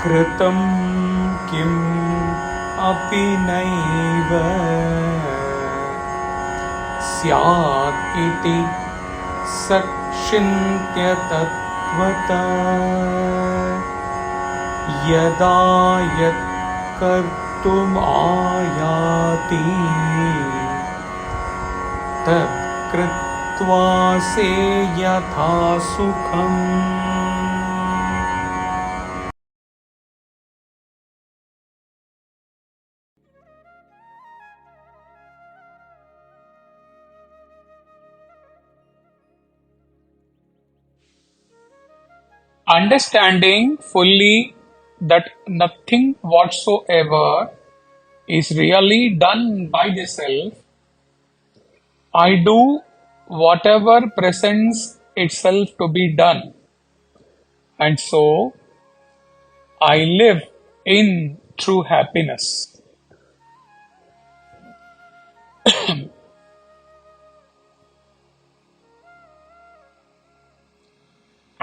kṛtaṃ kimapi naiva syāditi saṃcintya tattvataḥ yadā yatkartumāyāti tatkṛtvā'se yathāsukham. Understanding fully that nothing whatsoever is really done by the self, I do whatever presents itself to be done, and so I live in true happiness.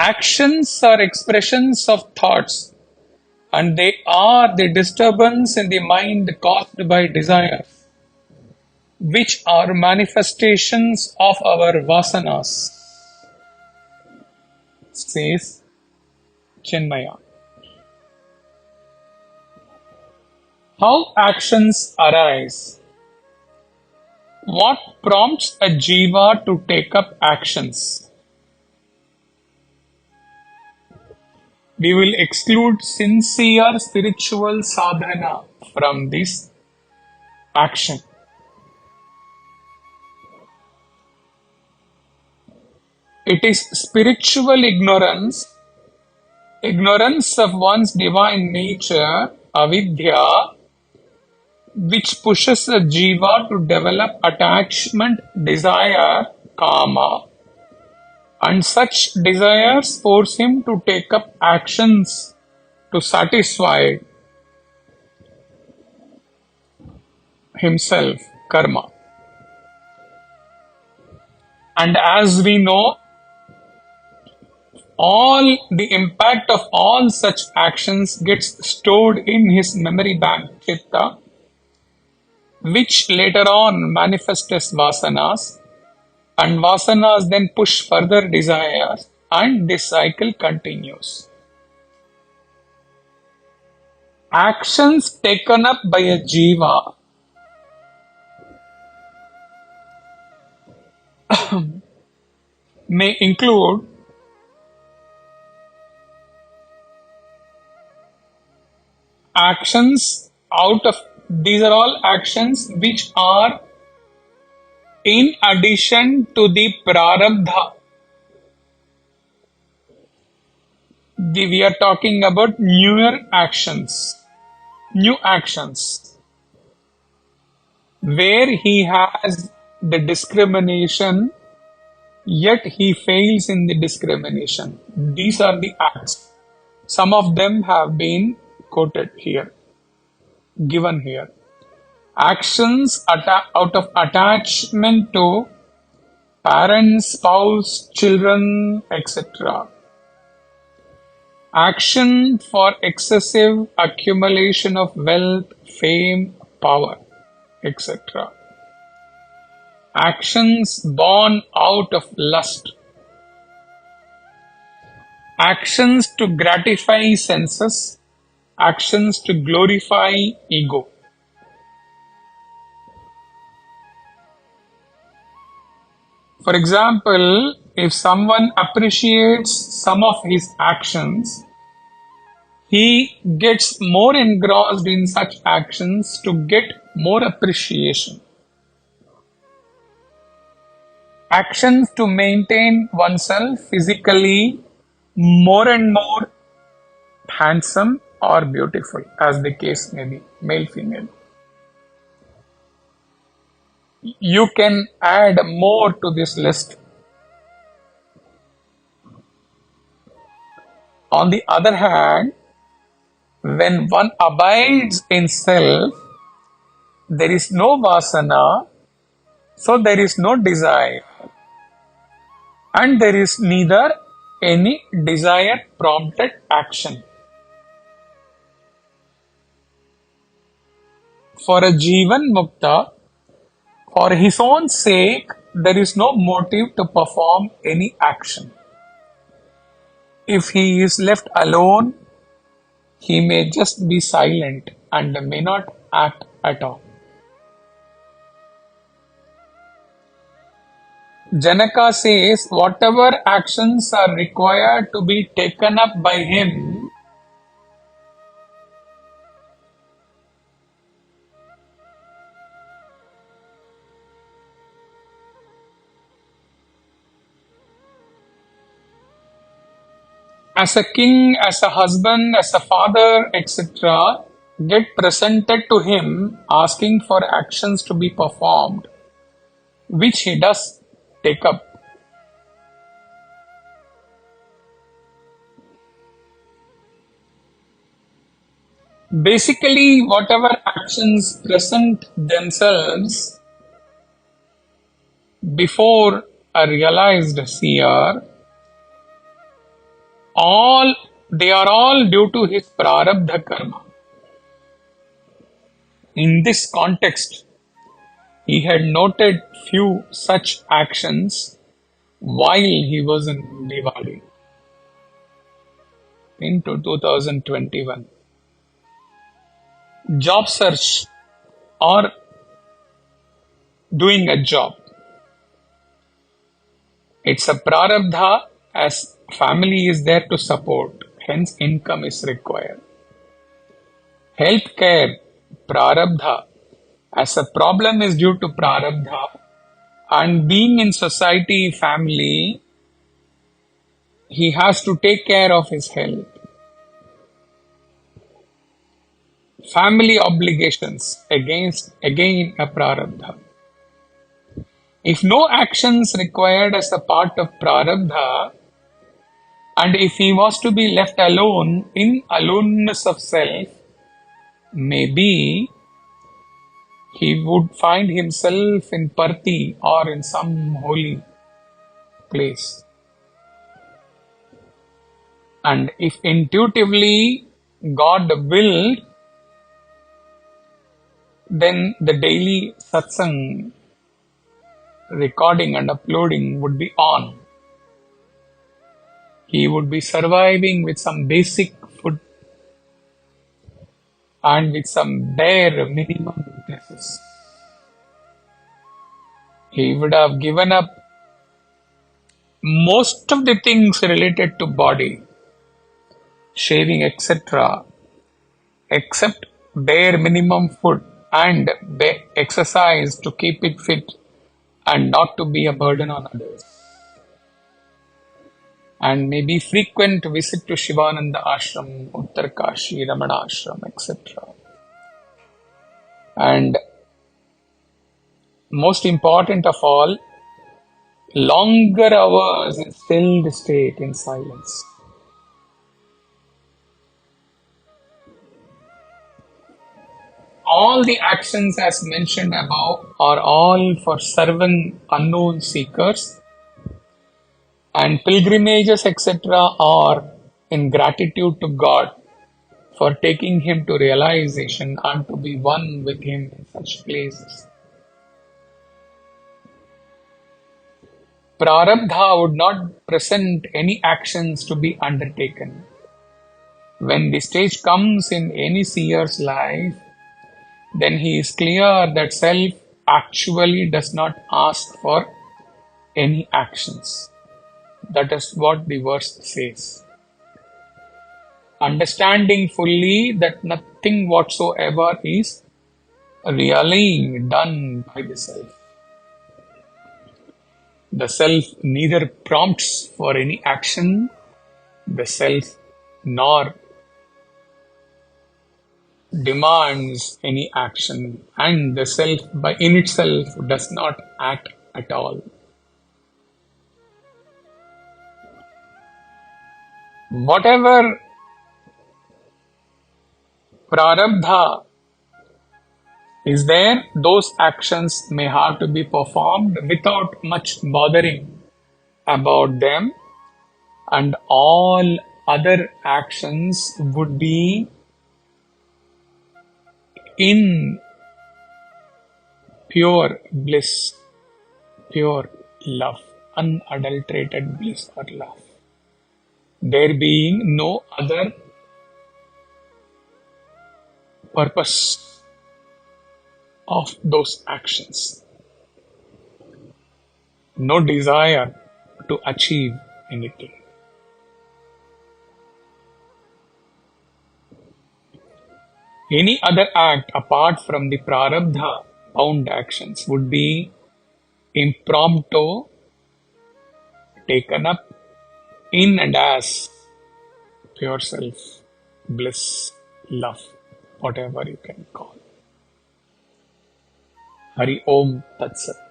Actions are expressions of thoughts, and they are the disturbance in the mind caused by desires, which are manifestations of our vasanas, says Chinmaya. How actions arise? What prompts a jiva to take up actions? We will exclude sincere spiritual sadhana from this action. It is spiritual ignorance of one's divine nature, avidya, which pushes a jiva to develop attachment, desire, kama, and such desires force him to take up actions to satisfy himself, karma. And as we know, all the impact of all such actions gets stored in his memory bank, chitta, which later on manifests as vasanas, and vasanas then push further desires, and this cycle continues. Actions taken up by a jiva may include these are all actions which are in addition to the prarabdha. We are talking about new actions, where he has the discrimination, yet he fails in the discrimination. These are the acts. Some of them have been quoted here, given here. Actions out of attachment to parents, spouse, children, etc. Action for excessive accumulation of wealth, fame, power, etc. Actions born out of lust. Actions to gratify senses. Actions to glorify ego. For example, if someone appreciates some of his actions, he gets more engrossed in such actions to get more appreciation. Actions to maintain oneself physically more and more handsome or beautiful, as the case may be, male, female. You can add more to this list. On the other hand, when one abides in self, there is no vasana, so there is no desire, and there is neither any desire prompted action. For a Jivan Mukta, for his own sake, there is no motive to perform any action. If he is left alone, he may just be silent and may not act at all. Janaka says, whatever actions are required to be taken up by him, as a king, as a husband, as a father, etc., get presented to him asking for actions to be performed, which he does take up. Basically, whatever actions present themselves before a realized seer, they are all due to his prarabdha karma. In this context, he had noted few such actions while he was in Diwali in 2021. Job search or doing a job. It's a prarabdha, as family is there to support, hence income is required. Healthcare, prarabdha, as a problem is due to prarabdha, and being in society, family, he has to take care of his health. Family obligations, again a prarabdha. If no actions required as a part of prarabdha, and if he was to be left alone in aloneness of self, maybe he would find himself in Parthi or in some holy place. And if intuitively God willed, then the daily satsang recording and uploading would be on. He would be surviving with some basic food and with some bare minimum necessities. He would have given up most of the things related to body, shaving, etc., except bare minimum food and exercise to keep it fit and not to be a burden on others. And maybe frequent visit to Shivananda Ashram, Uttarkashi, Ramana Ashram, etc. And most important of all, longer hours in stilled state in silence. All the actions as mentioned above are all for serving unknown seekers, and pilgrimages, etc., are in gratitude to God for taking him to realization and to be one with him in such places. Prarabdha would not present any actions to be undertaken. When the stage comes in any seer's life, then he is clear that self actually does not ask for any actions. That is what the verse says. Understanding fully that nothing whatsoever is really done by the self. The self neither prompts for any action, the self nor demands any action, and the self in itself does not act at all. Whatever prarabdha is there, those actions may have to be performed without much bothering about them, and all other actions would be in pure bliss, pure love, unadulterated bliss or love. There being no other purpose of those actions. No desire to achieve anything. Any other act apart from the prarabdha bound actions would be impromptu, taken up in and as pure self, bliss, love, whatever you can call. Hari Om Tat Sat.